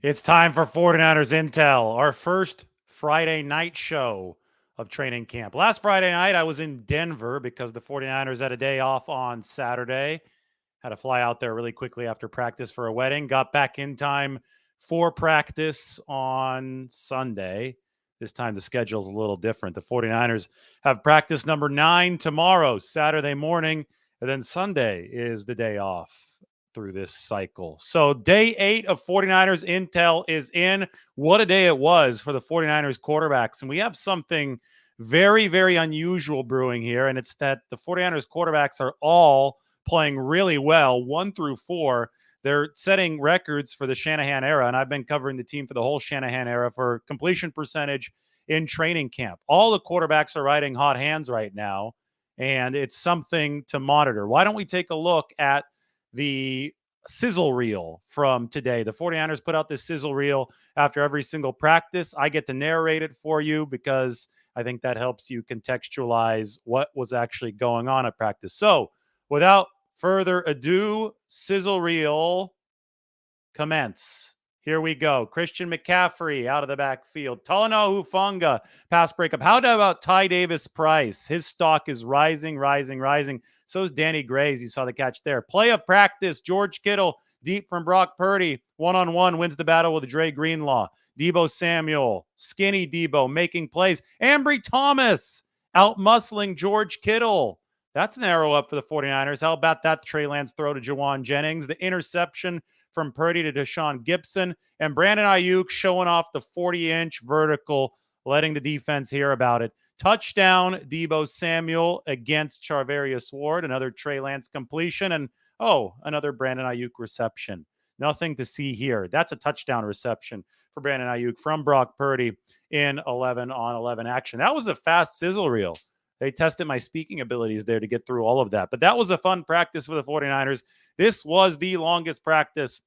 It's time for 49ers Intel, our first Friday night show of training camp. Last Friday night, I was in Denver because the 49ers had a day off on Saturday. Had to fly out there really quickly after practice for a wedding. Got back in time for practice on Sunday. This time the schedule's a little different. The 49ers have practice number 9 tomorrow, Saturday morning, and then Sunday is the day off through this cycle. So day 8 of 49ers Intel is in. What a day it was for the 49ers quarterbacks. And we have something very, very unusual brewing here, and it's that the 49ers quarterbacks are all playing really well, 1 through 4. They're setting records for the Shanahan era, and I've been covering the team for the whole Shanahan era for completion percentage in training camp. All the quarterbacks are riding hot hands right now, and it's something to monitor. Why don't we take a look at the sizzle reel from today? The 49ers put out this sizzle reel after every single practice. I get to narrate it for you because I think that helps you contextualize what was actually going on at practice. So, without further ado, sizzle reel commence. Here we go. Christian McCaffrey out of the backfield. Talanoa Hufanga, pass breakup. How about Ty Davis Price? His stock is rising, rising, rising. So is Danny Gray's. You saw the catch there. Play of practice. George Kittle, deep from Brock Purdy. One-on-one, wins the battle with Dre Greenlaw. Deebo Samuel, skinny Deebo, making plays. Ambry Thomas, out-muscling George Kittle. That's an arrow up for the 49ers. How about that Trey Lance throw to Jawan Jennings? The interception from Purdy to Deshaun Gibson. And Brandon Aiyuk showing off the 40-inch vertical, letting the defense hear about it. Touchdown, Deebo Samuel against Charvarius Ward. Another Trey Lance completion. And, another Brandon Aiyuk reception. Nothing to see here. That's a touchdown reception for Brandon Aiyuk from Brock Purdy in 11-on-11 action. That was a fast sizzle reel. They tested my speaking abilities there to get through all of that. But that was a fun practice for the 49ers. This was the longest practice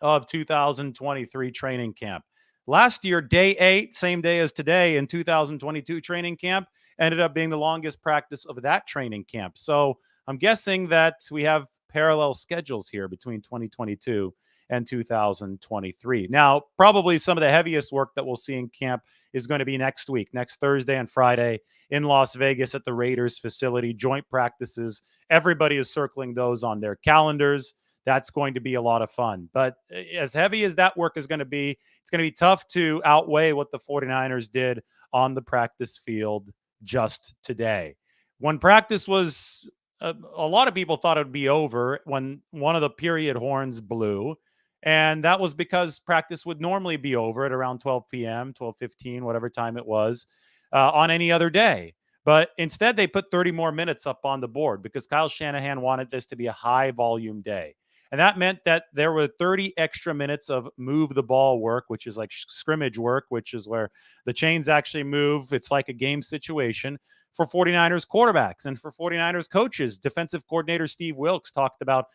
of 2023 training camp. Last year, day 8, same day as today in 2022 training camp, ended up being the longest practice of that training camp. So I'm guessing that we have parallel schedules here between 2022 and 2023. Now, probably some of the heaviest work that we'll see in camp is going to be next week, next Thursday and Friday in Las Vegas at the Raiders facility, joint practices. Everybody is circling those on their calendars. That's going to be a lot of fun. But as heavy as that work is going to be, it's going to be tough to outweigh what the 49ers did on the practice field just today. When practice was, a lot of people thought it would be over when one of the period horns blew. And that was because practice would normally be over at around 12 p.m., 12:15, whatever time it was, on any other day. But instead, they put 30 more minutes up on the board because Kyle Shanahan wanted this to be a high-volume day. And that meant that there were 30 extra minutes of move the ball work, which is like scrimmage work, which is where the chains actually move. It's like a game situation for 49ers quarterbacks and for 49ers coaches. Defensive coordinator Steve Wilks talked about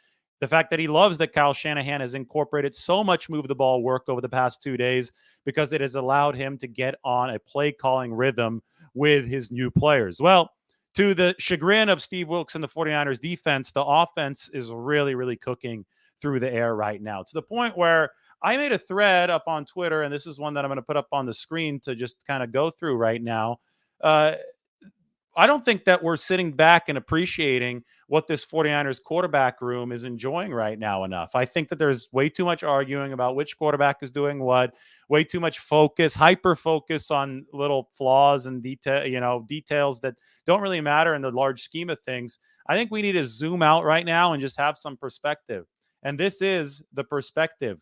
the fact that he loves that Kyle Shanahan has incorporated so much move the ball work over the past 2 days because it has allowed him to get on a play calling rhythm with his new players. Well, to the chagrin of Steve Wilks and the 49ers defense, the offense is really, really cooking through the air right now, to the point where I made a thread up on Twitter, and this is one that I'm going to put up on the screen to just kind of go through right now. I don't think that we're sitting back and appreciating what this 49ers quarterback room is enjoying right now enough. I think that there's way too much arguing about which quarterback is doing what, way too much focus, hyper focus on little flaws and details that don't really matter in the large scheme of things. I think we need to zoom out right now and just have some perspective. And this is the perspective.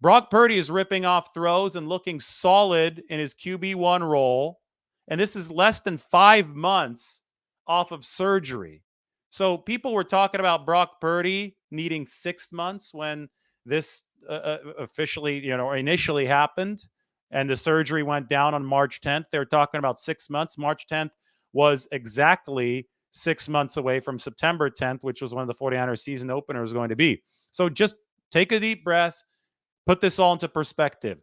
Brock Purdy is ripping off throws and looking solid in his QB1 role. And this is less than 5 months off of surgery. So people were talking about Brock Purdy needing 6 months when this officially, initially happened. And the surgery went down on March 10th. They were talking about 6 months. March 10th was exactly 6 months away from September 10th, which was when the 49ers season opener was going to be. So just take a deep breath, put this all into perspective.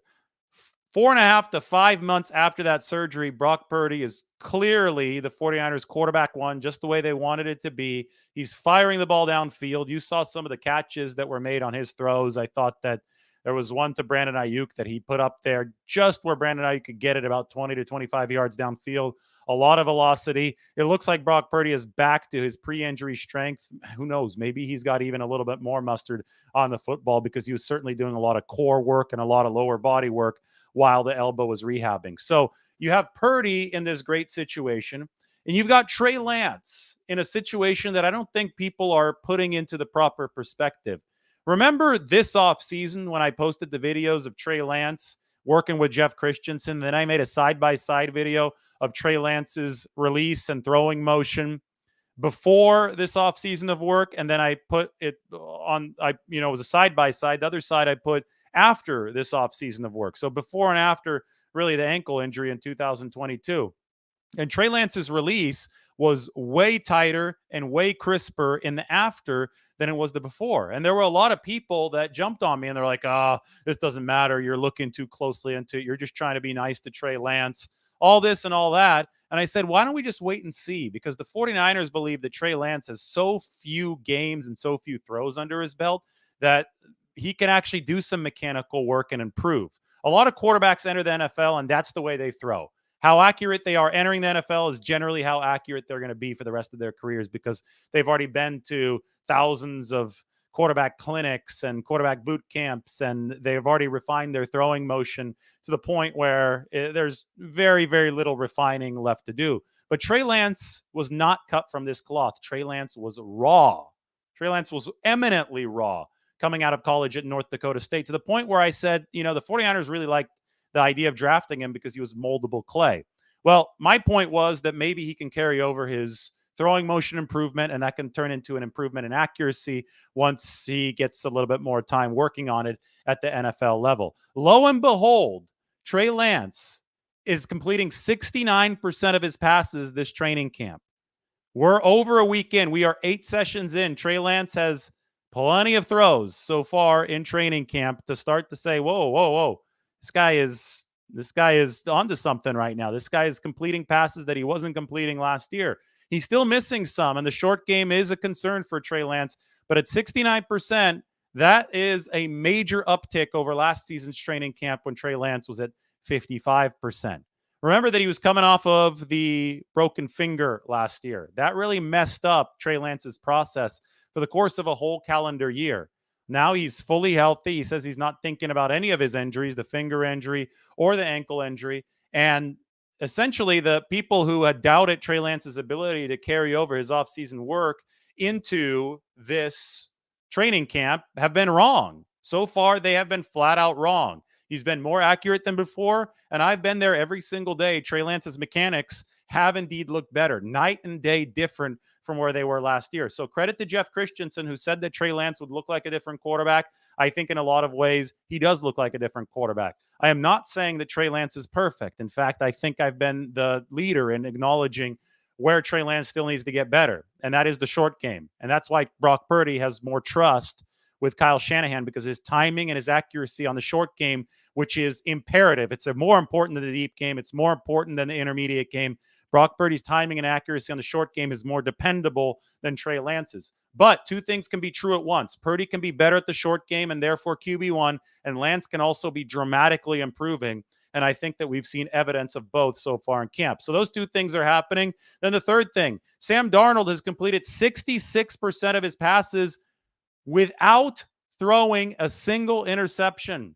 4.5 to 5 months after that surgery, Brock Purdy is clearly the 49ers quarterback one, just the way they wanted it to be. He's firing the ball downfield. You saw some of the catches that were made on his throws. I thought that There was one to Brandon Aiyuk that he put up there just where Brandon Aiyuk could get it, about 20 to 25 yards downfield. A lot of velocity. It looks like Brock Purdy is back to his pre-injury strength. Who knows? Maybe he's got even a little bit more mustard on the football, because he was certainly doing a lot of core work and a lot of lower body work while the elbow was rehabbing. So you have Purdy in this great situation, and you've got Trey Lance in a situation that I don't think people are putting into the proper perspective. Remember this offseason when I posted the videos of Trey Lance working with Jeff Christensen? Then I made a side-by-side video of Trey Lance's release and throwing motion before this offseason of work, and then I put it on, it was a side-by-side. The other side I put after this offseason of work. So before and after really the ankle injury in 2022. And Trey Lance's release was way tighter and way crisper in the after than it was the before. And there were a lot of people that jumped on me and they're like, this doesn't matter. You're looking too closely into it. You're just trying to be nice to Trey Lance, all this and all that. And I said, why don't we just wait and see? Because the 49ers believe that Trey Lance has so few games and so few throws under his belt that he can actually do some mechanical work and improve. A lot of quarterbacks enter the NFL, and that's the way they throw. How accurate they are entering the NFL is generally how accurate they're going to be for the rest of their careers, because they've already been to thousands of quarterback clinics and quarterback boot camps, and they've already refined their throwing motion to the point where there's very, very little refining left to do. But Trey Lance was not cut from this cloth. Trey Lance was raw. Trey Lance was eminently raw coming out of college at North Dakota State, to the point where I said, the 49ers really liked the idea of drafting him because he was moldable clay. Well, my point was that maybe he can carry over his throwing motion improvement, and that can turn into an improvement in accuracy once he gets a little bit more time working on it at the NFL level. Lo and behold, Trey Lance is completing 69% of his passes this training camp. We're over a week in. We are 8 sessions in. Trey Lance has plenty of throws so far in training camp to start to say, whoa. This guy is onto something right now. This guy is completing passes that he wasn't completing last year. He's still missing some, and the short game is a concern for Trey Lance. But at 69%, that is a major uptick over last season's training camp when Trey Lance was at 55%. Remember that he was coming off of the broken finger last year. That really messed up Trey Lance's process for the course of a whole calendar year. Now he's fully healthy. He says he's not thinking about any of his injuries, the finger injury or the ankle injury. And essentially, the people who had doubted Trey Lance's ability to carry over his offseason work into this training camp have been wrong. So far, they have been flat out wrong. He's been more accurate than before, and I've been there every single day. Trey Lance's mechanics have indeed looked better, night and day different from where they were last year. So credit to Jeff Christensen, who said that Trey Lance would look like a different quarterback. I think in a lot of ways, he does look like a different quarterback. I am not saying that Trey Lance is perfect. In fact, I think I've been the leader in acknowledging where Trey Lance still needs to get better, and that is the short game. And that's why Brock Purdy has more trust with Kyle Shanahan, because his timing and his accuracy on the short game, which is imperative. It's more important than the deep game. It's more important than the intermediate game. Brock Purdy's timing and accuracy on the short game is more dependable than Trey Lance's. But two things can be true at once. Purdy can be better at the short game and therefore QB1, and Lance can also be dramatically improving. And I think that we've seen evidence of both so far in camp. So those two things are happening. Then the third thing, Sam Darnold has completed 66% of his passes without throwing a single interception.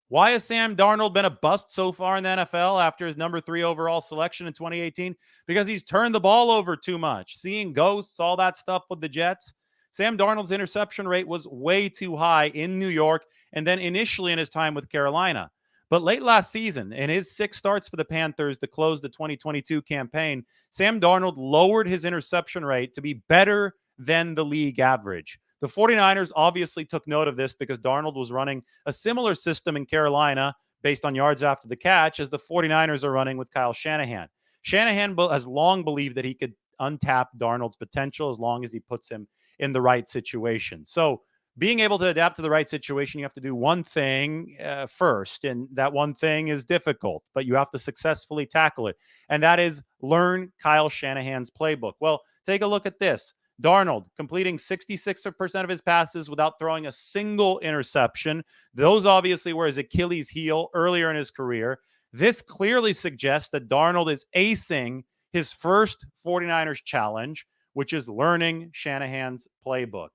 Why has Sam Darnold been a bust so far in the NFL after his number 3 overall selection in 2018? Because he's turned the ball over too much, seeing ghosts, all that stuff with the Jets. Sam Darnold's interception rate was way too high in New York, and then initially in his time with Carolina. But late last season, in his 6 starts for the Panthers to close the 2022 campaign, Sam Darnold lowered his interception rate to be better than the league average. The 49ers obviously took note of this because Darnold was running a similar system in Carolina based on yards after the catch as the 49ers are running with Kyle Shanahan. Shanahan has long believed that he could untap Darnold's potential as long as he puts him in the right situation. So being able to adapt to the right situation, you have to do one thing first, and that one thing is difficult, but you have to successfully tackle it, and that is learn Kyle Shanahan's playbook. Well, take a look at this. Darnold completing 66% of his passes without throwing a single interception. Those obviously were his Achilles heel earlier in his career. This clearly suggests that Darnold is acing his first 49ers challenge, which is learning Shanahan's playbook.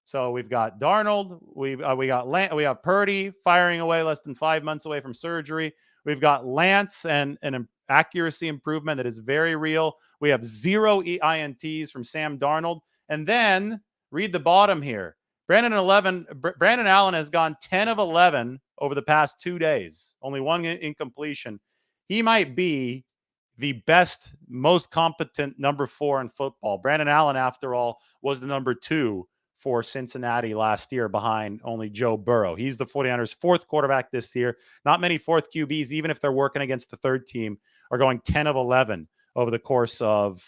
So we've got Darnold, we have Purdy firing away less than 5 months away from surgery. We've got Lance and an accuracy improvement that is very real. We have 0 INTs from Sam Darnold. And then read the bottom here. Brandon Allen has gone 10 of 11 over the past 2 days. Only one incompletion. He might be the best, most competent number 4 in football. Brandon Allen, after all, was the number 2 for Cincinnati last year behind only Joe Burrow. He's the 49ers' 4th quarterback this year. Not many 4th QBs, even if they're working against the 3rd team, are going 10 of 11 over the course of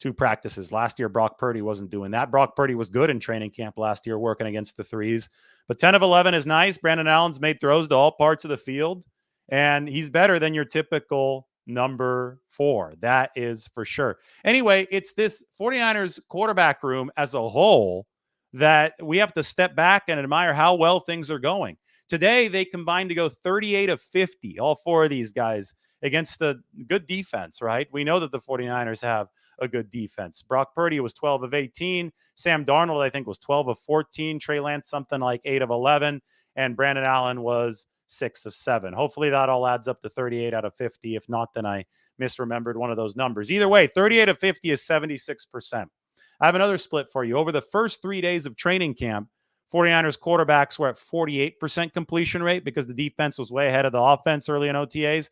2 practices. Last year, Brock Purdy wasn't doing that. Brock Purdy was good in training camp last year working against the 3s. But 10 of 11 is nice. Brandon Allen's made throws to all parts of the field, and he's better than your typical number 4. That is for sure. Anyway, it's this 49ers quarterback room as a whole that we have to step back and admire how well things are going. Today, they combined to go 38 of 50, all 4 of these guys, against a good defense, right? We know that the 49ers have a good defense. Brock Purdy was 12 of 18. Sam Darnold, I think, was 12 of 14. Trey Lance, something like 8 of 11. And Brandon Allen was 6 of 7. Hopefully that all adds up to 38 out of 50. If not, then I misremembered one of those numbers. Either way, 38 of 50 is 76%. I have another split for you. Over the first 3 days of training camp, 49ers quarterbacks were at 48% completion rate because the defense was way ahead of the offense early in OTAs.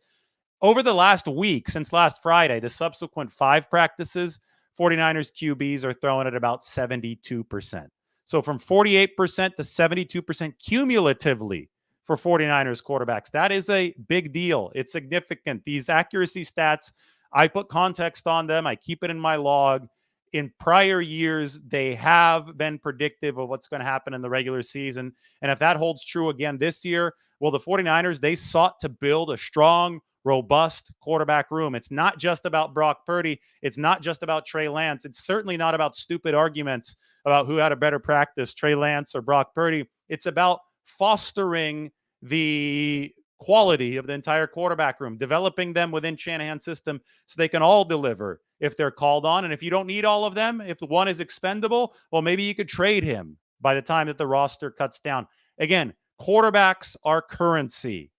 Over the last week, since last Friday, the subsequent 5 practices, 49ers QBs are throwing at about 72%. So from 48% to 72% cumulatively for 49ers quarterbacks. That is a big deal. It's significant. These accuracy stats, I put context on them. I keep it in my log. In prior years, they have been predictive of what's going to happen in the regular season. And if that holds true again this year, well, the 49ers, they sought to build a strong, robust quarterback room. It's not just about Brock Purdy. It's not just about Trey Lance. It's certainly not about stupid arguments about who had a better practice, Trey Lance or Brock Purdy. It's about fostering the quality of the entire quarterback room, developing them within Shanahan's system so they can all deliver if they're called on. And if you don't need all of them, if one is expendable, well, maybe you could trade him by the time that the roster cuts down. Again, quarterbacks are currency.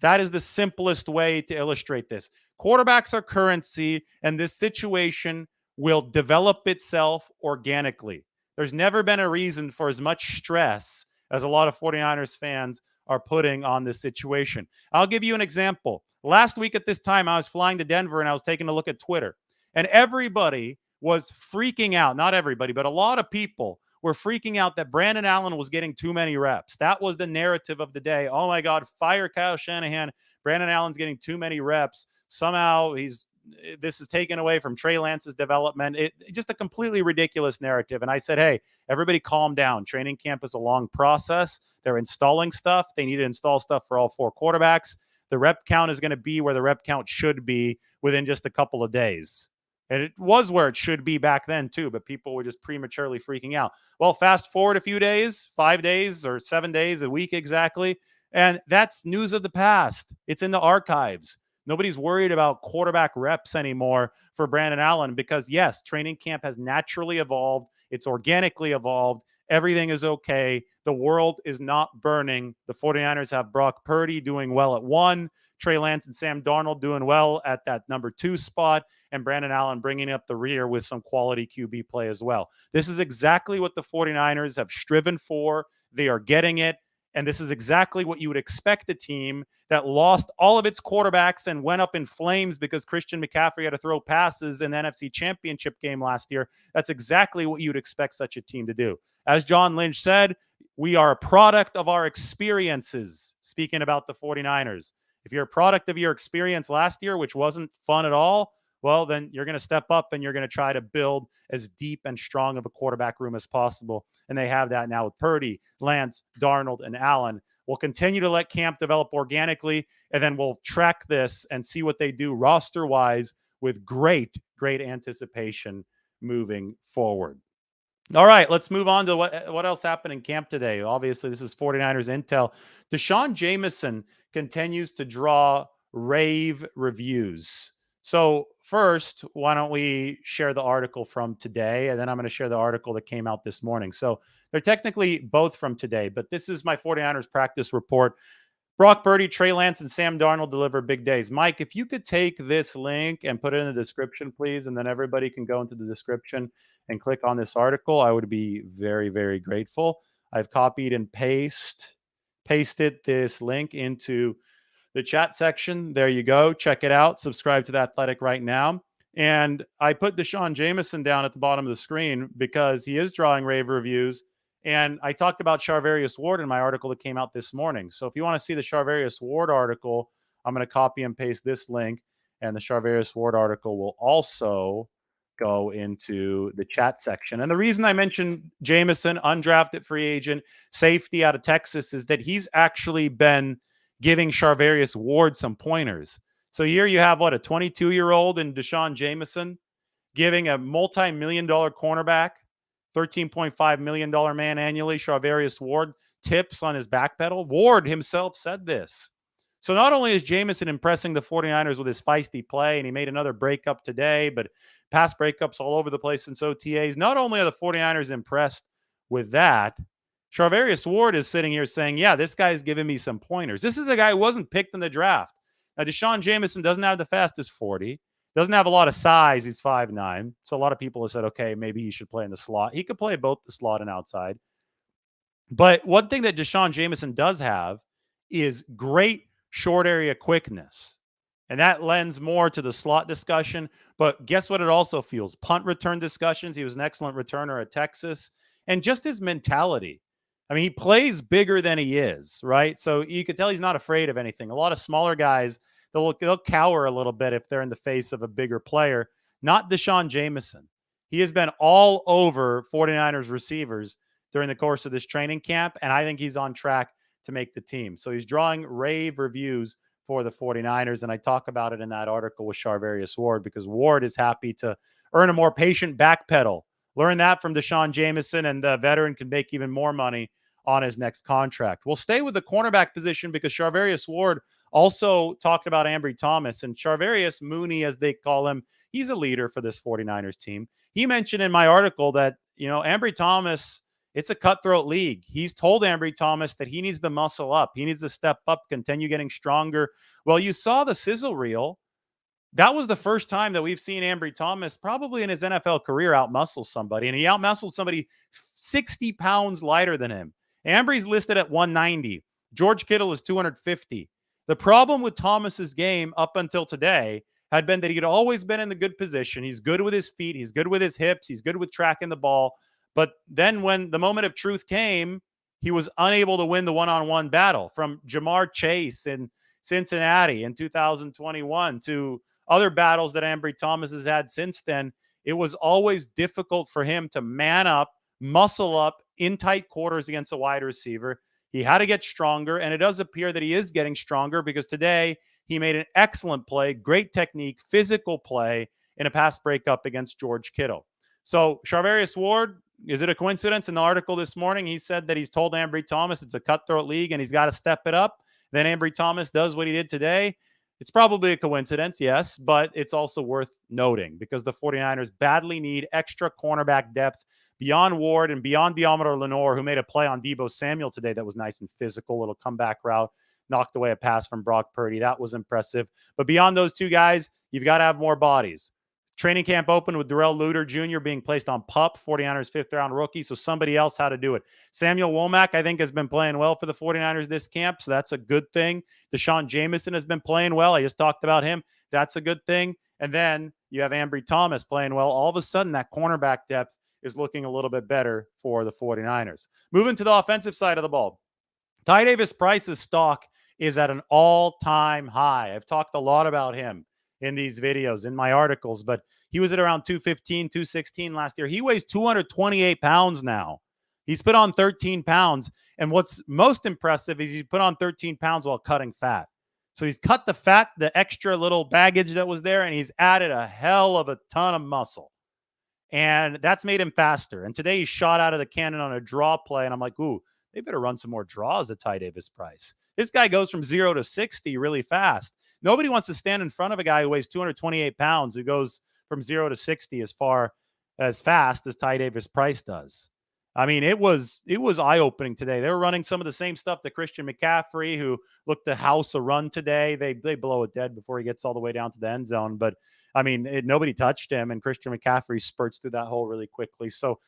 That is the simplest way to illustrate this. Quarterbacks are currency, and this situation will develop itself organically. There's never been a reason for as much stress as a lot of 49ers fans are putting on this situation. I'll give you an example. Last week at this time, I was flying to Denver and I was taking a look at Twitter, and everybody was freaking out. Not everybody, but a lot of people were freaking out that Brandon Allen was getting too many reps. That was the narrative of the day. Oh my God, fire Kyle Shanahan. Brandon Allen's getting too many reps. Somehow this is taken away from Trey Lance's development. Just a completely ridiculous narrative. And I said, hey, everybody calm down. Training camp is a long process. They're installing stuff. They need to install stuff for all 4 quarterbacks. The rep count is going to be where the rep count should be within just a couple of days. And it was where it should be back then too, but people were just prematurely freaking out. Well, fast forward a few days, 5 days or 7 days, a week exactly. And that's news of the past. It's in the archives. Nobody's worried about quarterback reps anymore for Brandon Allen because, yes, training camp has naturally evolved. It's organically evolved. Everything is okay. The world is not burning. The 49ers have Brock Purdy doing well at 1, Trey Lance and Sam Darnold doing well at that number 2 spot, and Brandon Allen bringing up the rear with some quality QB play as well. This is exactly what the 49ers have striven for. They are getting it. And this is exactly what you would expect a team that lost all of its quarterbacks and went up in flames because Christian McCaffrey had to throw passes in the NFC Championship game last year. That's exactly what you'd expect such a team to do. As John Lynch said, we are a product of our experiences, speaking about the 49ers. If you're a product of your experience last year, which wasn't fun at all, well, then you're going to step up and you're going to try to build as deep and strong of a quarterback room as possible. And they have that now with Purdy, Lance, Darnold, and Allen. We'll continue to let camp develop organically, and then we'll track this and see what they do roster-wise with great anticipation moving forward. All right, let's move on to what else happened in camp today. Obviously, this is 49ers intel. Deshaun Jameson continues to draw rave reviews. So, first, why don't we share the article from today? And then I'm going to share the article that came out this morning. So, they're technically both from today, but this is my 49ers practice report. Brock Purdy, Trey Lance, and Sam Darnold deliver big days. Mike, if you could take this link and put it in the description, please, and then everybody can go into the description and click on this article, I would be very, very grateful. I've copied and pasted this link into the chat section. There you go. Check it out. Subscribe to The Athletic right now. And I put Deshaun Jameson down at the bottom of the screen because he is drawing rave reviews. And I talked about Charvarius Ward in my article that came out this morning. So if you want to see the Charvarius Ward article, I'm going to copy and paste this link. And the Charvarius Ward article will also go into the chat section. And the reason I mentioned Jameson, undrafted free agent, safety out of Texas, is that he's actually been giving Charvarius Ward some pointers. So here you have, a 22-year-old in Deshaun Jameson giving a multi-million-dollar cornerback, $13.5 million man annually, Charvarius Ward, tips on his back pedal. Ward himself said this. So not only is Jameson impressing the 49ers with his feisty play, and he made another breakup today, but pass breakups all over the place in OTAs, not only are the 49ers impressed with that, Charvarius Ward is sitting here saying, yeah, this guy's giving me some pointers. This is a guy who wasn't picked in the draft. Now, Deshaun Jameson doesn't have the fastest 40, doesn't have a lot of size. He's 5'9". So a lot of people have said, okay, maybe he should play in the slot. He could play both the slot and outside. But one thing that Deshaun Jameson does have is great short area quickness. And that lends more to the slot discussion. But guess what? It also feels punt return discussions. He was an excellent returner at Texas. And just his mentality. I mean, he plays bigger than he is, right? So you could tell he's not afraid of anything. A lot of smaller guys, they'll cower a little bit if they're in the face of a bigger player. Not Deshaun Jameson. He has been all over 49ers receivers during the course of this training camp, and I think he's on track to make the team. So he's drawing rave reviews for the 49ers, and I talk about it in that article with Charvarius Ward because Ward is happy to earn a more patient back pedal. Learn that from Deshaun Jameson, and the veteran can make even more money on his next contract. We'll stay with the cornerback position because Charvarius Ward also talked about Ambry Thomas, and Charvarius Mooney, as they call him, he's a leader for this 49ers team. He mentioned in my article that, Ambry Thomas, it's a cutthroat league. He's told Ambry Thomas that he needs to muscle up. He needs to step up, continue getting stronger. Well, you saw the Sizzle reel. That was the first time that we've seen Ambry Thomas probably in his NFL career outmuscle somebody, and he outmuscled somebody 60 pounds lighter than him. Ambry's listed at 190. George Kittle is 250. The problem with Thomas's game up until today had been that he'd always been in the good position. He's good with his feet. He's good with his hips. He's good with tracking the ball. But then when the moment of truth came, he was unable to win the one-on-one battle, from Jamar Chase in Cincinnati in 2021 to other battles that Ambry Thomas has had since then. It was always difficult for him to man up, muscle up in tight quarters against a wide receiver. He had to get stronger, and it does appear that he is getting stronger because today he made an excellent play, great technique, physical play in a pass breakup against George Kittle. So Charvarius Ward, is it a coincidence? In the article this morning, he said that he's told Ambry Thomas it's a cutthroat league and he's got to step it up. Then Ambry Thomas does what he did today. It's probably a coincidence, yes, but it's also worth noting because the 49ers badly need extra cornerback depth beyond Ward and beyond Deommodore Lenoir, who made a play on Deebo Samuel today that was nice and physical, little comeback route, knocked away a pass from Brock Purdy. That was impressive. But beyond those two guys, you've got to have more bodies. Training camp opened with Darrell Luter Jr. being placed on PUP, 49ers fifth-round rookie, so somebody else had to do it. Samuel Womack, I think, has been playing well for the 49ers this camp, so that's a good thing. Deshaun Jameson has been playing well. I just talked about him. That's a good thing. And then you have Ambry Thomas playing well. All of a sudden, that cornerback depth is looking a little bit better for the 49ers. Moving to the offensive side of the ball, Ty Davis-Price's stock is at an all-time high. I've talked a lot about him in these videos, in my articles, but he was at around 215, 216 last year. He weighs 228 pounds now. He's put on 13 pounds. And what's most impressive is he put on 13 pounds while cutting fat. So he's cut the fat, the extra little baggage that was there, and he's added a hell of a ton of muscle. And that's made him faster. And today he shot out of the cannon on a draw play. And I'm like, ooh, they better run some more draws at Ty Davis Price. This guy goes from 0 to 60 really fast. Nobody wants to stand in front of a guy who weighs 228 pounds who goes from 0 to 60 as fast as Ty Davis Price does. I mean, it was eye-opening today. They were running some of the same stuff to Christian McCaffrey, who looked to house a run today. They blow it dead before he gets all the way down to the end zone. But I mean, nobody touched him, and Christian McCaffrey spurts through that hole really quickly. So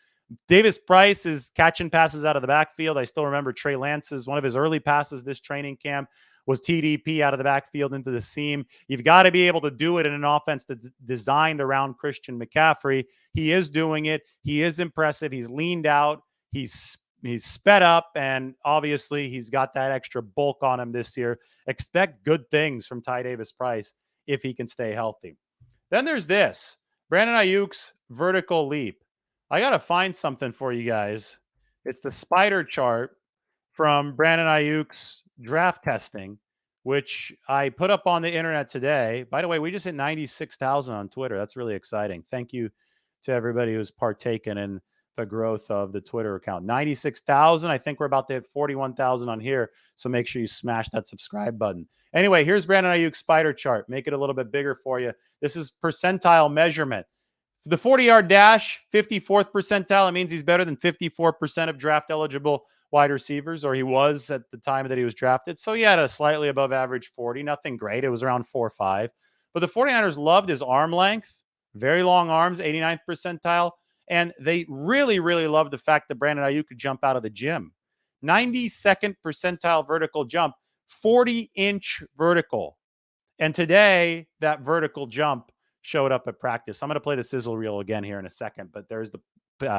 Davis Price is catching passes out of the backfield. I still remember Trey Lance's, one of his early passes this training camp was TDP out of the backfield into the seam. You've got to be able to do it in an offense that's designed around Christian McCaffrey. He is doing it. He is impressive. He's leaned out. He's sped up, and obviously he's got that extra bulk on him this year. Expect good things from Ty Davis Price if he can stay healthy. Then there's this, Brandon Aiyuk's vertical leap. I got to find something for you guys. It's the spider chart from Brandon Aiyuk's draft testing, which I put up on the internet today. By the way, we just hit 96,000 on Twitter. That's really exciting. Thank you to everybody who's partaken in the growth of the Twitter account. 96,000. I think we're about to hit 41,000 on here. So make sure you smash that subscribe button. Anyway, here's Brandon Aiyuk's spider chart. Make it a little bit bigger for you. This is percentile measurement. For the 40-yard dash, 54th percentile. It means he's better than 54% of draft eligible wide receivers, or he was at the time that he was drafted. So he had a slightly above average 40. Nothing great. It was around 4.5. But the 49ers loved his arm length. Very long arms, 89th percentile. And they really, really loved the fact that Brandon Aiyuk could jump out of the gym. 92nd percentile vertical jump, 40-inch vertical. And today, that vertical jump showed up at practice. I'm going to play the sizzle reel again here in a second, but there's the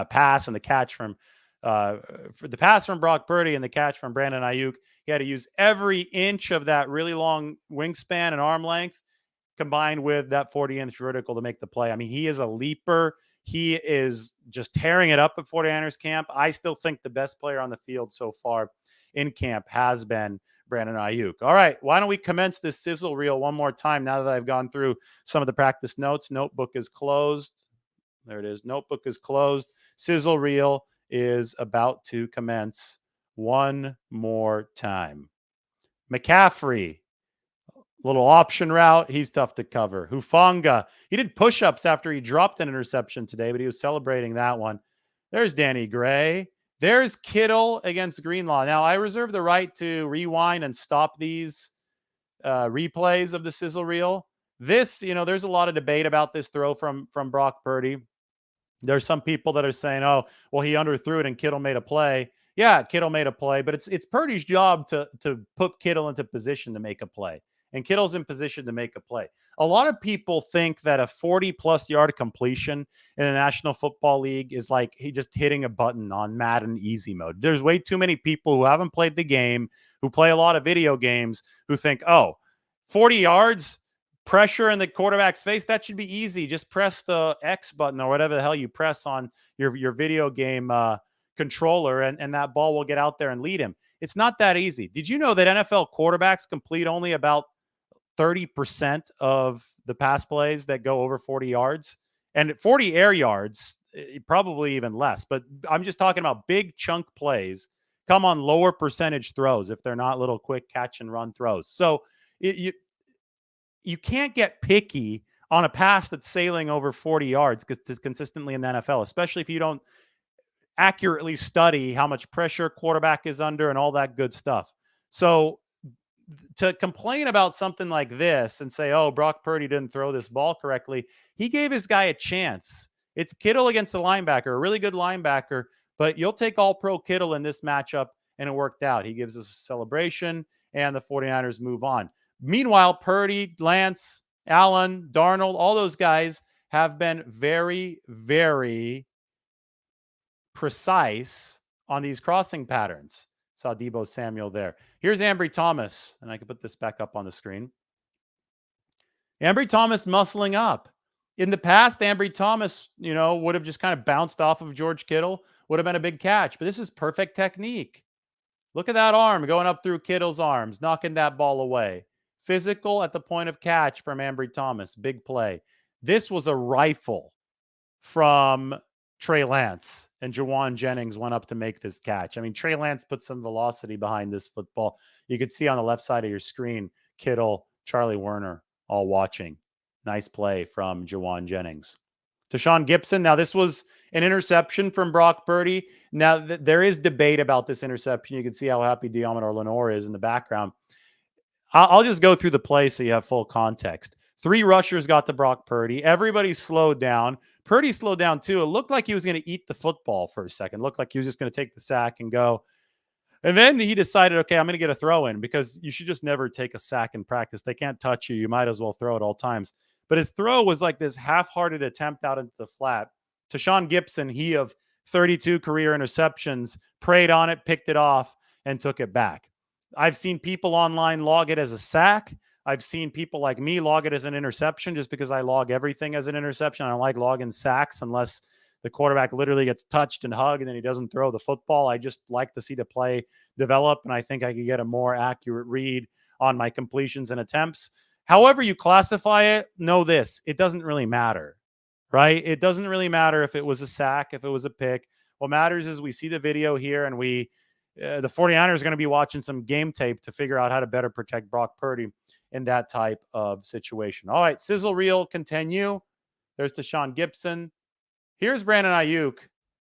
pass and the catch from for the pass from Brock Purdy and the catch from Brandon Aiyuk. He had to use every inch of that really long wingspan and arm length combined with that 40-inch vertical to make the play. I mean, he is a leaper. He is just tearing it up at 49ers camp. I still think the best player on the field so far in camp has been Brandon Aiyuk. All right, why don't we commence this sizzle reel one more time now that I've gone through some of the practice notes. Notebook is closed. There it is. Notebook is closed. Sizzle reel is about to commence one more time. McCaffrey, little option route. He's tough to cover. Hufanga, he did push-ups after he dropped an interception today, but he was celebrating that one. There's Danny Gray. There's Kittle against Greenlaw. Now, I reserve the right to rewind and stop these replays of the sizzle reel. This, there's a lot of debate about this throw from Brock Purdy. There's some people that are saying, oh, well, he underthrew it and Kittle made a play. Yeah, Kittle made a play, but it's Purdy's job to put Kittle into position to make a play. And Kittle's in position to make a play. A lot of people think that a 40-plus yard completion in the National Football League is like he just hitting a button on Madden easy mode. There's way too many people who haven't played the game, who play a lot of video games, who think, oh, 40 yards, pressure in the quarterback's face, that should be easy. Just press the X button or whatever the hell you press on your video game controller, and that ball will get out there and lead him. It's not that easy. Did you know that NFL quarterbacks complete only about 30% of the pass plays that go over 40 yards? And 40 air yards, probably even less. But I'm just talking about big chunk plays come on lower percentage throws if they're not little quick catch and run throws. So you can't get picky on a pass that's sailing over 40 yards consistently in the NFL, especially if you don't accurately study how much pressure quarterback is under and all that good stuff. So to complain about something like this and say, oh, Brock Purdy didn't throw this ball correctly, he gave his guy a chance. It's Kittle against the linebacker, a really good linebacker, but you'll take all-pro Kittle in this matchup, and it worked out. He gives us a celebration, and the 49ers move on. Meanwhile, Purdy, Lance, Allen, Darnold, all those guys have been very, very precise on these crossing patterns. Saw Deebo Samuel there. Here's Ambry Thomas, and I can put this back up on the screen. Ambry Thomas muscling up. In the past, Ambry Thomas, would have just kind of bounced off of George Kittle, would have been a big catch, but this is perfect technique. Look at that arm going up through Kittle's arms, knocking that ball away. Physical at the point of catch from Ambry Thomas. Big play. This was a rifle. from Trey Lance, and Jawan Jennings went up to make this catch. I mean, Trey Lance put some velocity behind this football. You could see on the left side of your screen, Kittle, Charlie Werner, all watching. Nice play from Jawan Jennings. To Sean Gibson. Now, this was an interception from Brock Purdy. Now, there is debate about this interception. You can see how happy Diomedor Lenore is in the background. I'll just go through the play so you have full context. 3 rushers got to Brock Purdy. Everybody slowed down. Purdy slowed down too. It looked like he was going to eat the football for a second. It looked like he was just going to take the sack and go. And then he decided, okay, I'm going to get a throw in, because you should just never take a sack in practice. They can't touch you. You might as well throw at all times. But his throw was like this half-hearted attempt out into the flat. To Sean Gibson, he of 32 career interceptions, preyed on it, picked it off, and took it back. I've seen people online log it as a sack. I've seen people like me log it as an interception, just because I log everything as an interception. I don't like logging sacks unless the quarterback literally gets touched and hugged and then he doesn't throw the football. I just like to see the play develop, and I think I could get a more accurate read on my completions and attempts. However you classify it, know this: it doesn't really matter, right? It doesn't really matter if it was a sack, if it was a pick. What matters is we see the video here, and the 49ers are going to be watching some game tape to figure out how to better protect Brock Purdy in that type of situation. All right, sizzle reel continue. There's Deshaun Gibson. Here's Brandon Aiyuk.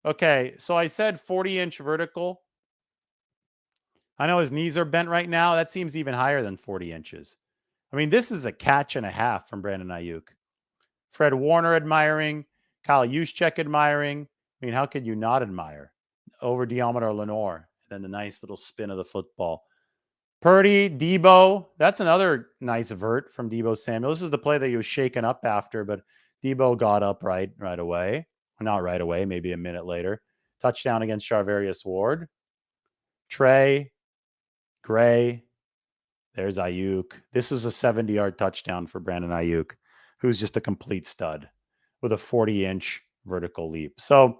Okay, so I said 40-inch vertical. I know his knees are bent right now. That seems even higher than 40 inches. I mean, this is a catch and a half from Brandon Aiyuk. Fred Warner admiring. Kyle Juszczyk admiring. I mean, how could you not admire? Over Diomedor Lenore. Then the nice little spin of the football. Purdy, Debo. That's another nice vert from Debo Samuel. This is the play that he was shaken up after, but Debo got up right away. Not right away, maybe a minute later. Touchdown against Charvarius Ward. Trey, Gray. There's Aiyuk. This is a 70-yard touchdown for Brandon Aiyuk, who's just a complete stud with a 40-inch vertical leap. So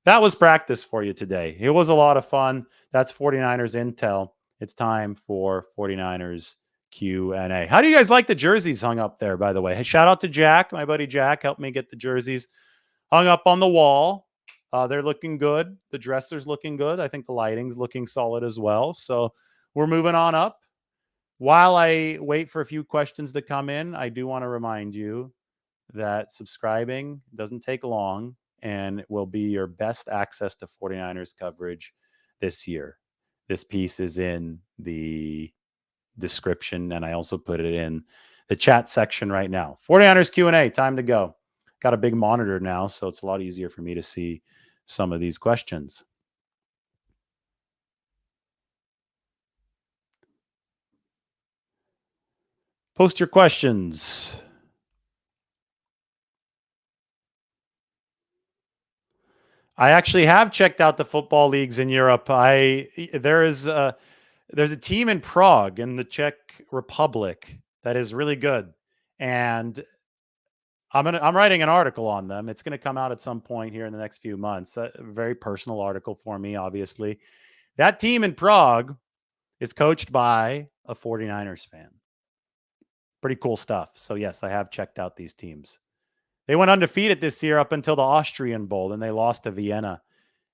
that was practice for you today. It was a lot of fun. That's 49ers Intel. It's time for 49ers Q&A. How do you guys like the jerseys hung up there, by the way? Hey, shout out to Jack. My buddy Jack helped me get the jerseys hung up on the wall. They're looking good. The dresser's looking good. I think the lighting's looking solid as well. So we're moving on up. While I wait for a few questions to come in, I do want to remind you that subscribing doesn't take long and it will be your best access to 49ers coverage this year. This piece is in the description, and I also put it in the chat section right now. 49ers Q&A, time to go. Got a big monitor now, so it's a lot easier for me to see some of these questions. Post your questions. I actually have checked out the football leagues in Europe. There's a team in Prague in the Czech Republic that is really good, and I'm writing an article on them. It's going to come out at some point here in the next few months. A very personal article for me, obviously. That team in Prague is coached by a 49ers fan. Pretty cool stuff. So yes, I have checked out these teams. They went undefeated this year up until the Austrian Bowl. Then they lost to Vienna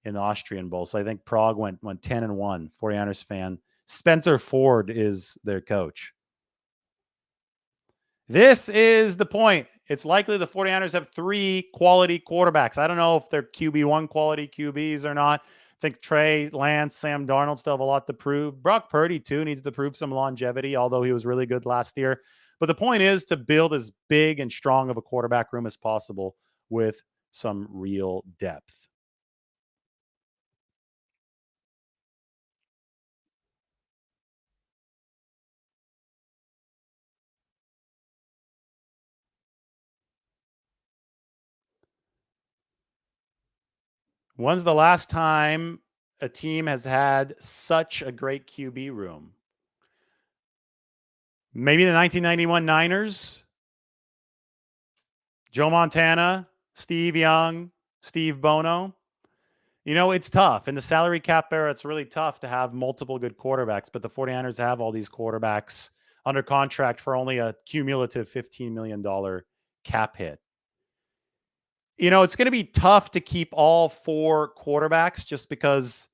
in the Austrian Bowl. So I think Prague went 10-1. 49ers fan. Spencer Ford is their coach. This is the point. It's likely the 49ers have 3 quality quarterbacks. I don't know if they're QB1 quality QBs or not. I think Trey, Lance, Sam Darnold still have a lot to prove. Brock Purdy, too, needs to prove some longevity, although he was really good last year. But the point is to build as big and strong of a quarterback room as possible with some real depth. When's the last time a team has had such a great QB room? Maybe the 1991 Niners. Joe Montana, Steve Young, Steve Bono. You know, it's tough. In the salary cap era, it's really tough to have multiple good quarterbacks, but the 49ers have all these quarterbacks under contract for only a cumulative $15 million cap hit. It's going to be tough to keep all 4 quarterbacks just because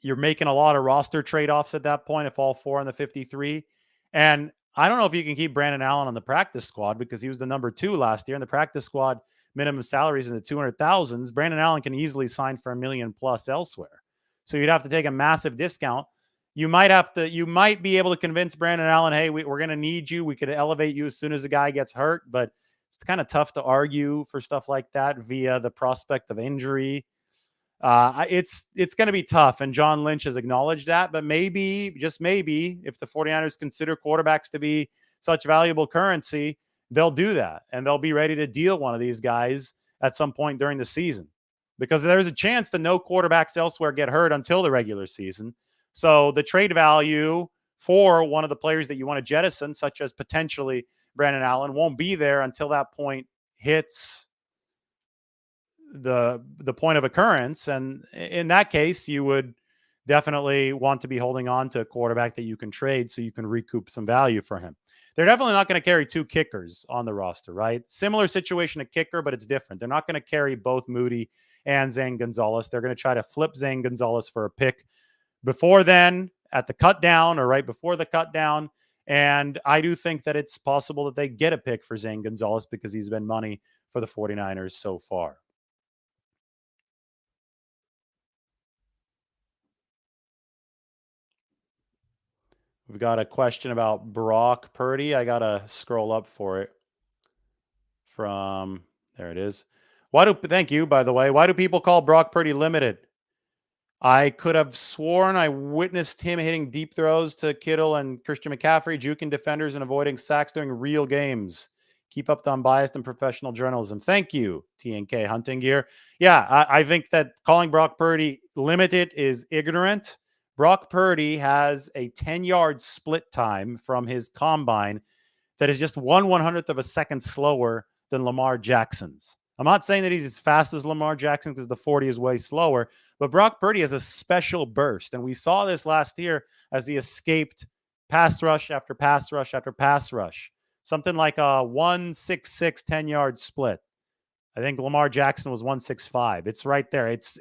you're making a lot of roster trade-offs at that point if all 4 on the 53. And I don't know if you can keep Brandon Allen on the practice squad because he was the number 2 last year, and the practice squad minimum salaries in the 200,000s. Brandon Allen can easily sign for $1 million plus elsewhere. So you'd have to take a massive discount. You might be able to convince Brandon Allen, hey, we're going to need you. We could elevate you as soon as a guy gets hurt, but it's kind of tough to argue for stuff like that via the prospect of injury. It's going to be tough, and John Lynch has acknowledged that, but maybe, just maybe, if the 49ers consider quarterbacks to be such valuable currency, they'll do that, and they'll be ready to deal one of these guys at some point during the season, because there's a chance that no quarterbacks elsewhere get hurt until the regular season. So the trade value for one of the players that you want to jettison, such as potentially Brandon Allen, won't be there until that point hits the point of occurrence. And in that case, you would definitely want to be holding on to a quarterback that you can trade so you can recoup some value for him. They're definitely not going to carry 2 kickers on the roster, right? Similar situation to kicker, but it's different. They're not going to carry both Moody and Zane Gonzalez. They're going to try to flip Zane Gonzalez for a pick before then, at the cut down or right before the cut down. And I do think that it's possible that they get a pick for Zane Gonzalez because he's been money for the 49ers so far. We've got a question about Brock Purdy. I got to scroll up for it there it is. Thank you, by the way. Why do people call Brock Purdy limited? I could have sworn I witnessed him hitting deep throws to Kittle and Christian McCaffrey, juking defenders and avoiding sacks during real games. Keep up the unbiased and professional journalism. Thank you, TNK Hunting Gear. Yeah, I think that calling Brock Purdy limited is ignorant. Brock Purdy has a 10-yard split time from his combine that is just 1/100th of a second slower than Lamar Jackson's. I'm not saying that he's as fast as Lamar Jackson because the 40 is way slower, but Brock Purdy has a special burst. And we saw this last year as he escaped pass rush after pass rush after pass rush. Something like a 1.66 10-yard split. I think Lamar Jackson was 1.65. It's right there. It's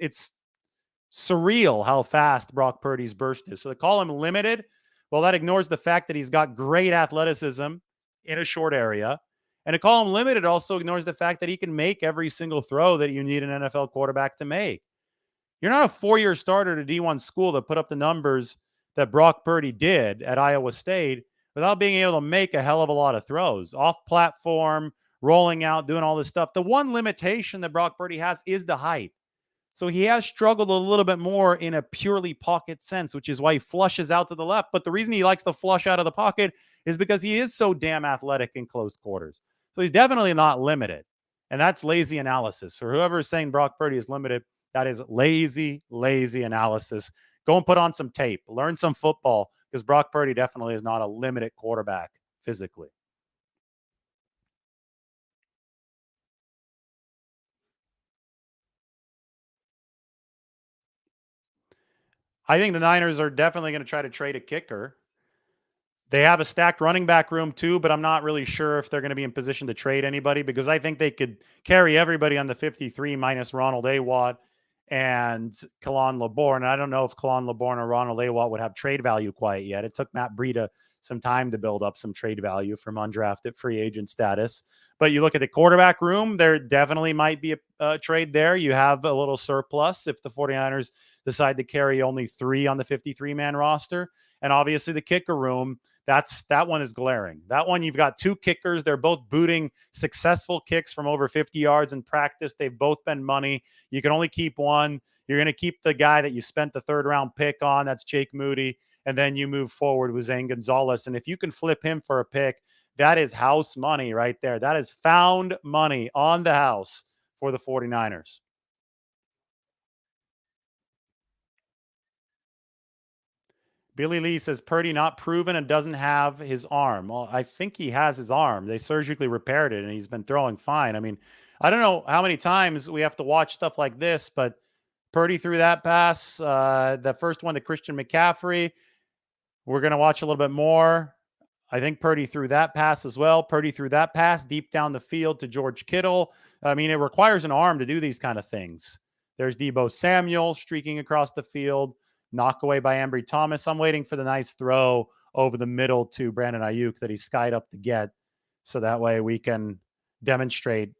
surreal how fast Brock Purdy's burst is. So to call him limited, well, that ignores the fact that he's got great athleticism in a short area. And to call him limited also ignores the fact that he can make every single throw that you need an NFL quarterback to make. You're not a 4-year starter at a D1 school that put up the numbers that Brock Purdy did at Iowa State without being able to make a hell of a lot of throws. Off platform, rolling out, doing all this stuff. The one limitation that Brock Purdy has is the height. So he has struggled a little bit more in a purely pocket sense, which is why he flushes out to the left. But the reason he likes to flush out of the pocket is because he is so damn athletic in closed quarters. So he's definitely not limited. And that's lazy analysis. For whoever is saying Brock Purdy is limited, that is lazy analysis. Go and put on some tape. Learn some football, because Brock Purdy definitely is not a limited quarterback physically. I think the Niners are definitely going to try to trade a kicker. They have a stacked running back room too, but I'm not really sure if they're going to be in position to trade anybody, because I think they could carry everybody on the 53 minus Ronald Awatt and Kalon Laborn. And I don't know if Kalon Laborn or Ronald Awatt would have trade value quite yet. It took Matt Breida some time to build up some trade value from undrafted free agent status. But you look at the quarterback room, there definitely might be a trade there. You have a little surplus if the 49ers decide to carry only 3 on the 53-man roster. And obviously the kicker room, that one is glaring. That one, you've got 2 kickers. They're both booting successful kicks from over 50 yards in practice. They've both been money. You can only keep one. You're going to keep the guy that you spent the 3rd-round pick on. That's Jake Moody. And then you move forward with Zane Gonzalez. And if you can flip him for a pick, that is house money right there. That is found money on the house for the 49ers. Billy Lee says Purdy not proven and doesn't have his arm. Well, I think he has his arm. They surgically repaired it, and he's been throwing fine. I mean, I don't know how many times we have to watch stuff like this, but Purdy threw that pass, the first one to Christian McCaffrey. We're going to watch a little bit more. I think Purdy threw that pass as well. Purdy threw that pass deep down the field to George Kittle. I mean, it requires an arm to do these kind of things. There's Deebo Samuel streaking across the field, knock away by Ambry Thomas. I'm waiting for the nice throw over the middle to Brandon Aiyuk that he skied up to get. So that way we can demonstrate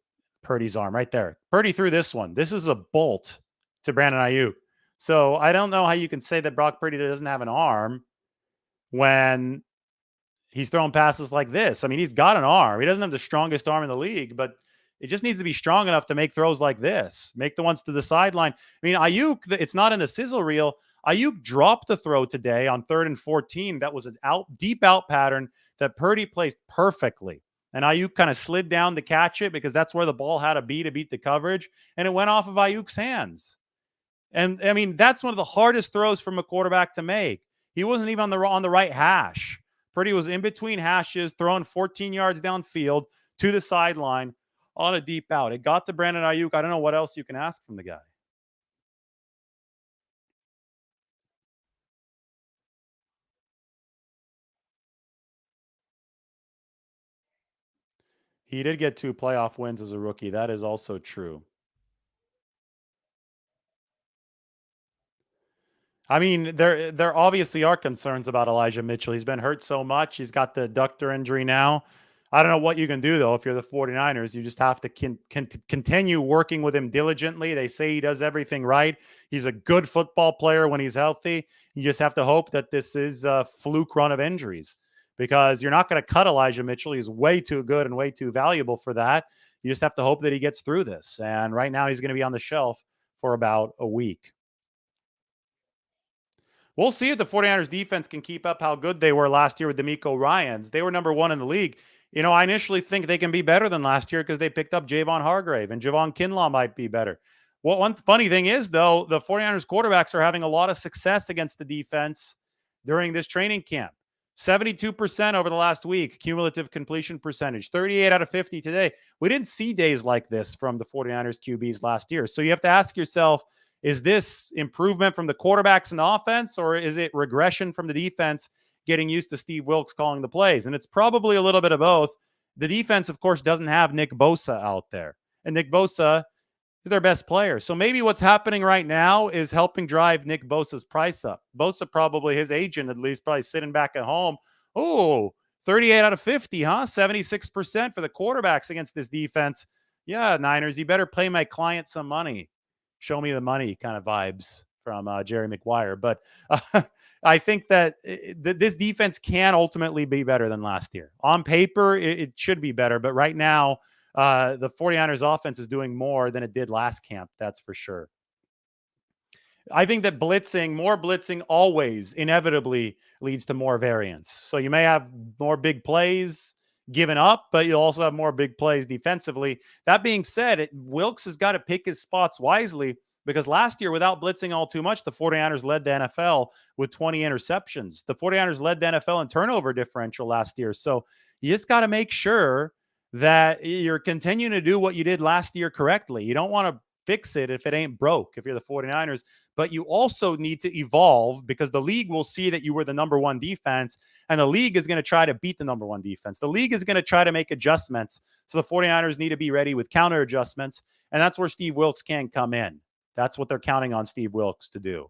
Purdy's arm right there. Purdy threw this one. This is a bolt to Brandon Aiyuk. So I don't know how you can say that Brock Purdy doesn't have an arm when he's throwing passes like this. I mean, he's got an arm. He doesn't have the strongest arm in the league, but it just needs to be strong enough to make throws like this, make the ones to the sideline. I mean, Aiyuk, it's not in the sizzle reel. Aiyuk dropped the throw today on 3rd and 14. That was an deep out pattern that Purdy placed perfectly. And Aiyuk kind of slid down to catch it because that's where the ball had to beat the coverage. And it went off of Ayuk's hands. And I mean, that's one of the hardest throws from a quarterback to make. He wasn't even on the right hash. Purdy was in between hashes, throwing 14 yards downfield to the sideline on a deep out. It got to Brandon Aiyuk. I don't know what else you can ask from the guy. He did get 2 playoff wins as a rookie. That is also true. I mean, there obviously are concerns about Elijah Mitchell. He's been hurt so much. He's got the adductor injury now. I don't know what you can do, though, if you're the 49ers. You just have to continue working with him diligently. They say he does everything right. He's a good football player when he's healthy. You just have to hope that this is a fluke run of injuries because you're not going to cut Elijah Mitchell. He's way too good and way too valuable for that. You just have to hope that he gets through this. And right now, he's going to be on the shelf for about a week. We'll see if the 49ers defense can keep up how good they were last year with DeMeco Ryans. They were number 1 in the league. You know, I initially think they can be better than last year because they picked up Javon Hargrave and Javon Kinlaw might be better. Well, one funny thing is, though, the 49ers quarterbacks are having a lot of success against the defense during this training camp. 72% over the last week, cumulative completion percentage, 38 out of 50 today. We didn't see days like this from the 49ers QBs last year. So you have to ask yourself, is this improvement from the quarterbacks and the offense, or is it regression from the defense getting used to Steve Wilks calling the plays? And it's probably a little bit of both. The defense, of course, doesn't have Nick Bosa out there. And Nick Bosa is their best player. So maybe what's happening right now is helping drive Nick Bosa's price up. Bosa probably, his agent at least, probably sitting back at home. Oh, 38 out of 50, huh? 76% for the quarterbacks against this defense. Yeah, Niners, you better pay my client some money. Show me the money kind of vibes from Jerry Maguire. But I think that this defense can ultimately be better than last year. On paper, it should be better. But right now, the 49ers offense is doing more than it did last camp. That's for sure. I think that more blitzing always inevitably leads to more variance. So you may have more big plays given up, but you'll also have more big plays defensively. That being said, Wilks has got to pick his spots wisely because last year, without blitzing all too much, the 49ers led the NFL with 20 interceptions. The 49ers led the NFL in turnover differential last year. So you just got to make sure that you're continuing to do what you did last year correctly. You don't want to fix it if it ain't broke, if you're the 49ers, but you also need to evolve because the league will see that you were the number 1 defense and the league is going to try to beat the number 1 defense. The league is going to try to make adjustments. So the 49ers need to be ready with counter adjustments. And that's where Steve Wilks can come in. That's what they're counting on Steve Wilks to do.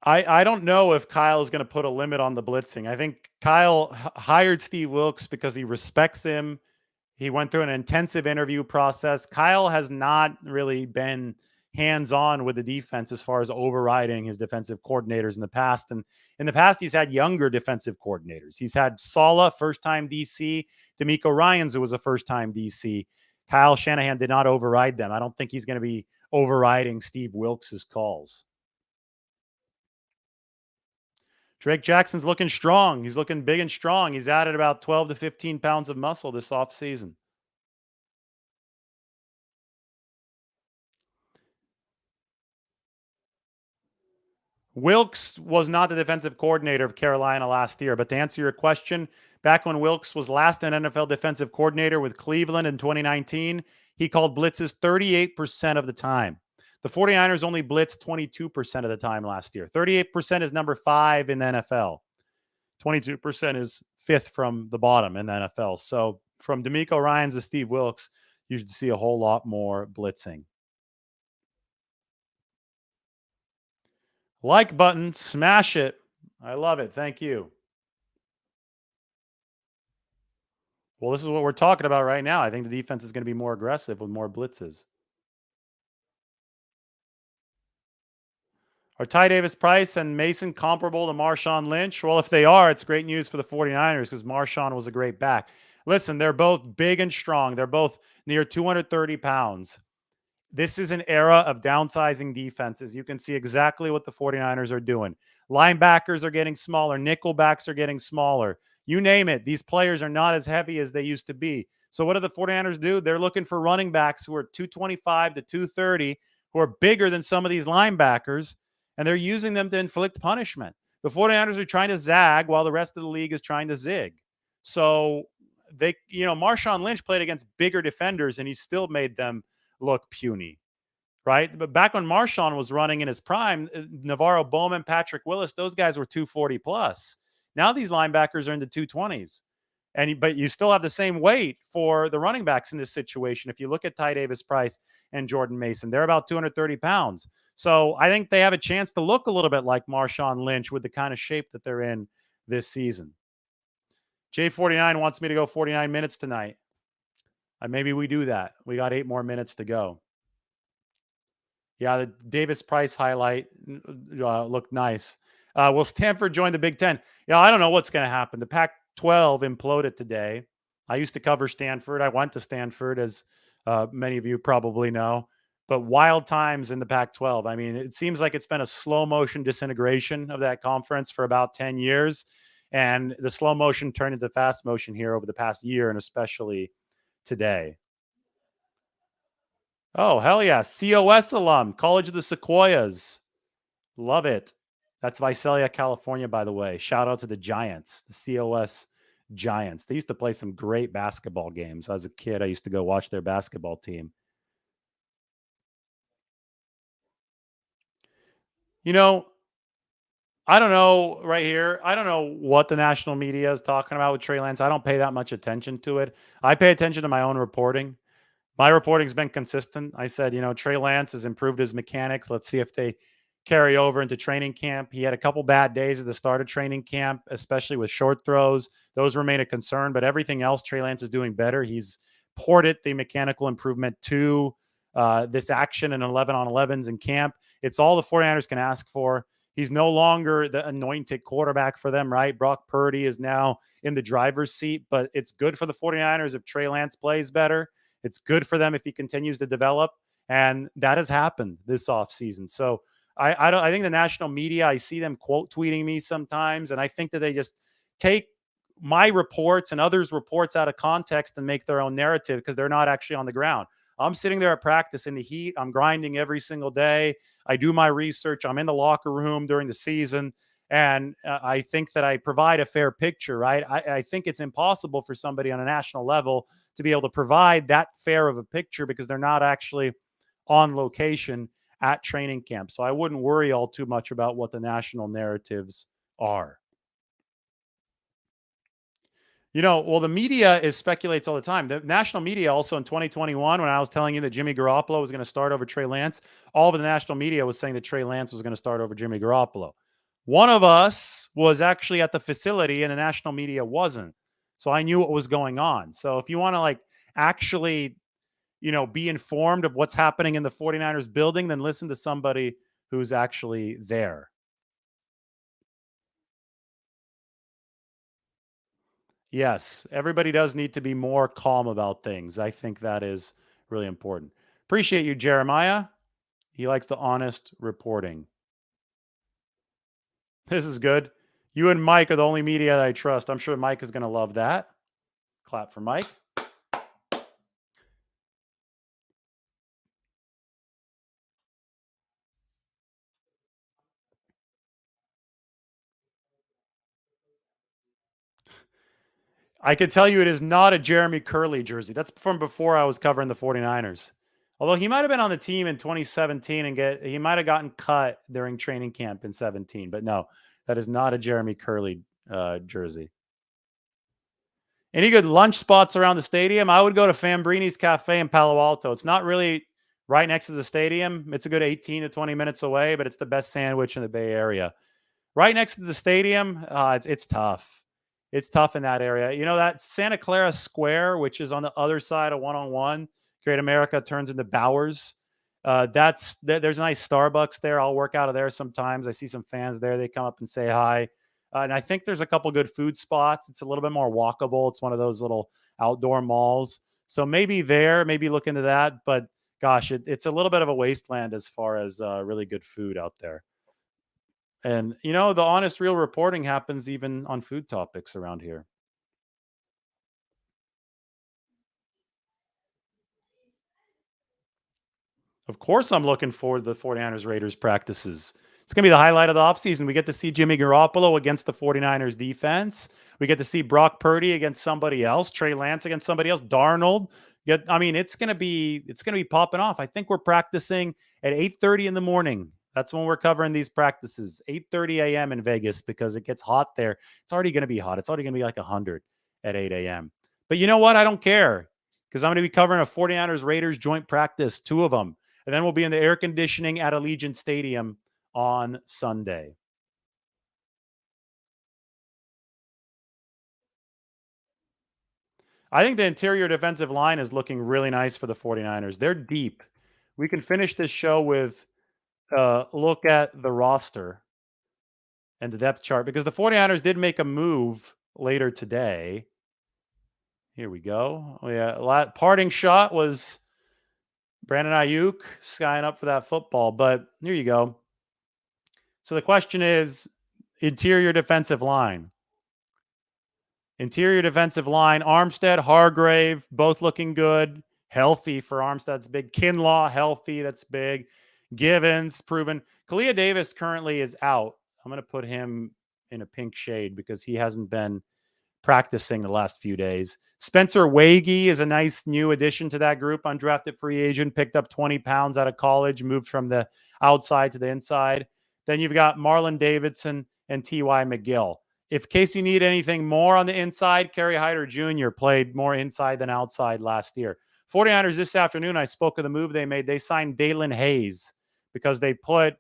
I don't know if Kyle is going to put a limit on the blitzing. I think Kyle hired Steve Wilks because he respects him. He went through an intensive interview process. Kyle has not really been hands-on with the defense as far as overriding his defensive coordinators in the past. And in the past, he's had younger defensive coordinators. He's had Saleh, first-time DC, DeMeco Ryans, who was a first-time DC. Kyle Shanahan did not override them. I don't think he's going to be overriding Steve Wilks' calls. Drake Jackson's looking strong. He's looking big and strong. He's added about 12 to 15 pounds of muscle this offseason. Wilks was not the defensive coordinator of Carolina last year, but to answer your question, back when Wilks was last an NFL defensive coordinator with Cleveland in 2019, he called blitzes 38% of the time. The 49ers only blitzed 22% of the time last year. 38% is number 5 in the NFL. 22% is 5th from the bottom in the NFL. So from D'Amico Ryans to Steve Wilks, you should see a whole lot more blitzing. Like button, smash it. I love it. Thank you. Well, this is what we're talking about right now. I think the defense is going to be more aggressive with more blitzes. Are Ty Davis Price and Mason comparable to Marshawn Lynch? Well, if they are, it's great news for the 49ers because Marshawn was a great back. Listen, they're both big and strong. They're both near 230 pounds. This is an era of downsizing defenses. You can see exactly what the 49ers are doing. Linebackers are getting smaller. Nickelbacks are getting smaller. You name it. These players are not as heavy as they used to be. So what do the 49ers do? They're looking for running backs who are 225 to 230, who are bigger than some of these linebackers, and they're using them to inflict punishment. The 49ers are trying to zag while the rest of the league is trying to zig. So Marshawn Lynch played against bigger defenders, and he still made them look puny, right? But back when Marshawn was running in his prime, Navarro Bowman, Patrick Willis, those guys were 240 plus. Now these linebackers are in the 220s. But you still have the same weight for the running backs in this situation. If you look at Ty Davis Price and Jordan Mason, they're about 230 pounds. So I think they have a chance to look a little bit like Marshawn Lynch with the kind of shape that they're in this season. J49 wants me to go 49 minutes tonight. Maybe we do that. We got 8 more minutes to go. Yeah, the Davis Price highlight looked nice. Will Stanford join the Big Ten? Yeah, I don't know what's going to happen. The Pac-12 imploded today. I used to cover Stanford. I went to Stanford, as many of you probably know. But wild times in the Pac-12. I mean, it seems like it's been a slow motion disintegration of that conference for about 10 years. And the slow motion turned into fast motion here over the past year, and especially today. Oh, hell yeah. COS alum, College of the Sequoias. Love it. That's Visalia, California, by the way. Shout out to the Giants, the COS Giants. They used to play some great basketball games. As a kid, I used to go watch their basketball team. You know, I don't know right here. I don't know what the national media is talking about with Trey Lance. I don't pay that much attention to it. I pay attention to my own reporting. My reporting's been consistent. I said, Trey Lance has improved his mechanics. Let's see if they carry over into training camp. He had a couple bad days at the start of training camp, especially with short throws. Those remain a concern, but everything else, Trey Lance is doing better. He's ported the mechanical improvement to this action in 11 on 11s in camp. It's all the 49ers can ask for. He's no longer the anointed quarterback for them, right? Brock Purdy is now in the driver's seat, but it's good for the 49ers if Trey Lance plays better. It's good for them if he continues to develop. And that has happened this offseason. So I think the national media, I see them quote tweeting me sometimes. And I think that they just take my reports and others' reports out of context and make their own narrative because they're not actually on the ground. I'm sitting there at practice in the heat. I'm grinding every single day. I do my research. I'm in the locker room during the season. And I think that I provide a fair picture, right? I think it's impossible for somebody on a national level to be able to provide that fair of a picture because they're not actually on location at training camp. So I wouldn't worry all too much about what the national narratives are. Well, the media speculates all the time. The national media also in 2021, when I was telling you that Jimmy Garoppolo was going to start over Trey Lance, all of the national media was saying that Trey Lance was going to start over Jimmy Garoppolo. One of us was actually at the facility and the national media wasn't. So I knew what was going on. So if you want to actually, be informed of what's happening in the 49ers building, then listen to somebody who's actually there. Yes, everybody does need to be more calm about things. I think that is really important. Appreciate you, Jeremiah. He likes the honest reporting. This is good. You and Mike are the only media that I trust. I'm sure Mike is going to love that. Clap for Mike. I can tell you it is not a Jeremy Curley jersey. That's from before I was covering the 49ers. Although he might have been on the team in 2017 and he might have gotten cut during training camp in 17. But no, that is not a Jeremy Curley jersey. Any good lunch spots around the stadium? I would go to Fambrini's Cafe in Palo Alto. It's not really right next to the stadium. It's a good 18 to 20 minutes away, but it's the best sandwich in the Bay Area. Right next to the stadium, it's tough. It's tough in that area. You know, that Santa Clara Square, which is on the other side of 101, Great America turns into Bowers. There's a nice Starbucks there. I'll work out of there sometimes. I see some fans there. They come up and say hi. And I think there's a couple good food spots. It's a little bit more walkable. It's one of those little outdoor malls. So maybe there, maybe look into that. But gosh, it's a little bit of a wasteland as far as really good food out there. And, you know, the honest, real reporting happens even on food topics around here. Of course, I'm looking forward to the 49ers Raiders practices. It's going to be the highlight of the offseason. We get to see Jimmy Garoppolo against the 49ers defense. We get to see Brock Purdy against somebody else, Trey Lance against somebody else, Darnold. It's going to be popping off. I think we're practicing at 8:30 in the morning. That's when we're covering these practices, 8:30 a.m. in Vegas, because it gets hot there. It's already going to be hot. It's already going to be like 100 at 8 a.m. But you know what? I don't care, because I'm going to be covering a 49ers Raiders joint practice, two of them. And then we'll be in the air conditioning at Allegiant Stadium on Sunday. I think the interior defensive line is looking really nice for the 49ers. They're deep. We can finish this show with a look at the roster and the depth chart, because the 49ers did make a move later today. Here we go. Oh, yeah. Parting shot was Brandon Aiyuk skying up for that football. But here you go. So the question is interior defensive line. Interior defensive line, Armstead, Hargrave, both looking good. Healthy for Armstead's big. Kinlaw, healthy. That's big. Givens, proven. Kalia Davis currently is out. I'm going to put him in a pink shade because he hasn't been practicing the last few days. Spencer Wagee is a nice new addition to that group. Undrafted free agent, picked up 20 pounds out of college, moved from the outside to the inside. Then you've got Marlon Davidson and T.Y. McGill. If in case you need anything more on the inside, Kerry Hyder Jr. played more inside than outside last year. 49ers this afternoon, I spoke of the move they made. They signed Dalen Hayes because they put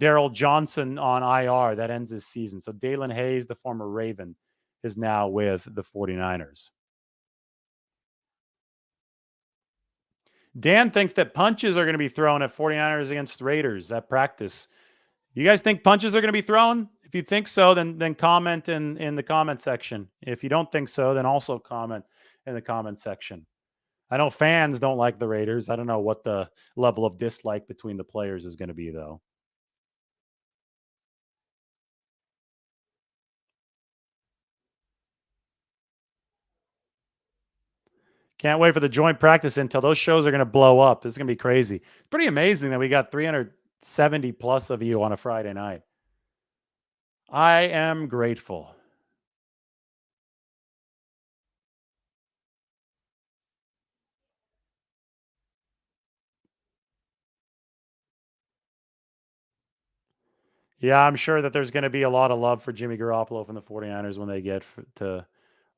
Daryl Johnson on IR. That ends his season. So Dalen Hayes, the former Raven, is now with the 49ers. Dan thinks that punches are going to be thrown at 49ers against Raiders at practice. You guys think punches are going to be thrown? If you think so, then comment in the comment section. If you don't think so, then also comment in the comment section. I know fans don't like the Raiders. I don't know what the level of dislike between the players is going to be, though. Can't wait for the joint practice until those shows are going to blow up. It's going to be crazy. It's pretty amazing that we got 370 plus of you on a Friday night. I am grateful. Yeah, I'm sure that there's going to be a lot of love for Jimmy Garoppolo from the 49ers when they get to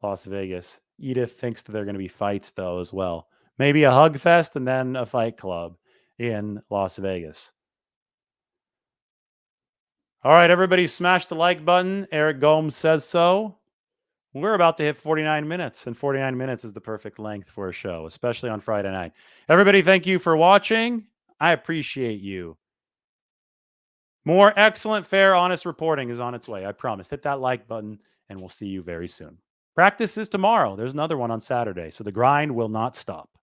Las Vegas. Edith thinks that they're going to be fights, though, as well. Maybe a hug fest and then a fight club in Las Vegas. All right, everybody smash the like button. Eric Gomes says so. We're about to hit 49 minutes, and 49 minutes is the perfect length for a show, especially on Friday night. Everybody, thank you for watching. I appreciate you. More excellent, fair, honest reporting is on its way. I promise. Hit that like button, and we'll see you very soon. Practice is tomorrow. There's another one on Saturday, so the grind will not stop.